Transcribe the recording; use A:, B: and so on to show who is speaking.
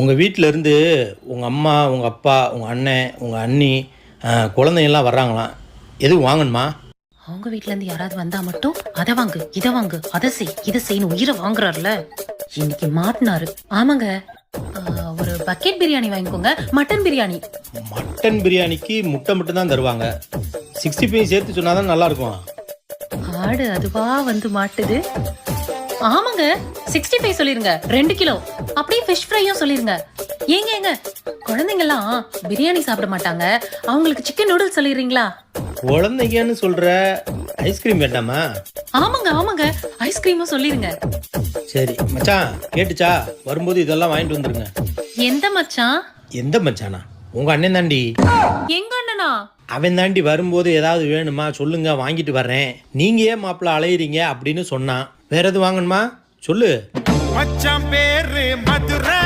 A: உங்கள் வீட்டில் இருந்து உங்கள் அம்மா, உங்கள் அப்பா, உங்கள் அண்ணன், உங்கள் அண்ணி, குழந்தைங்கள்லாம் வர்றாங்களாம். எதுவும் வாங்கணுமா?
B: அவங்க வீட்ல இருந்து யாராவது வந்தா மட்டும் அதை வாங்கு, இதை வாங்கு, அதை செய், இதை செய்யணும் உயிரை வாங்குறாருல. இன்னைக்கு மாட்டினாரு. ஆமாங்க, ஒரு பக்கெட் பிரியாணி வாங்கிக்கோங்க. மட்டன் பிரியாணி.
A: மட்டன் பிரியாணிக்கு முட்டை மட்டும் தான் தருவாங்க. 65 சேர்த்து சொன்னால் தான் நல்லாயிருக்கும்.
B: ஆடு அதுவா வந்து மாட்டுது. ஆமாங்க, 65 சொல்லிருங்க, 2 கிலோ. அப்படியே ஃபிஷ் ஃப்ரையும் சொல்லிருங்க. ஏங்க குழந்தைங்கலாம் பிரியாணி சாப்பிட மாட்டாங்க, அவங்களுக்கு சிக்கன் நூடுல்ஸ் சொல்லிடுறீங்களா?
A: குழந்தைங்கன்னு சொல்கிற, ஐஸ்கிரீம் வேண்டாமா?
B: ஆமாங்க ஐஸ்கிரீமும் சொல்லிருங்க.
A: சரி மச்சான், கேட்டுச்சா? வரும்போது இதெல்லாம் வாங்கிட்டு வந்துருங்க.
B: எந்த மச்சான்?
A: எந்த மச்சானா? உங்கள் அண்ணன் தாண்டி.
B: எங்க அண்ணனா?
A: அவன் தாண்டி வரும்போது ஏதாவது வேணுமா சொல்லுங்க, வாங்கிட்டு வர்றேன். நீங்க ஏன் மாப்பிள்ள அலையிறீங்க அப்படின்னு சொன்னான். வேற எதுவும் வாங்கணுமா சொல்லு.
C: மச்சான் பேரு மதுரை.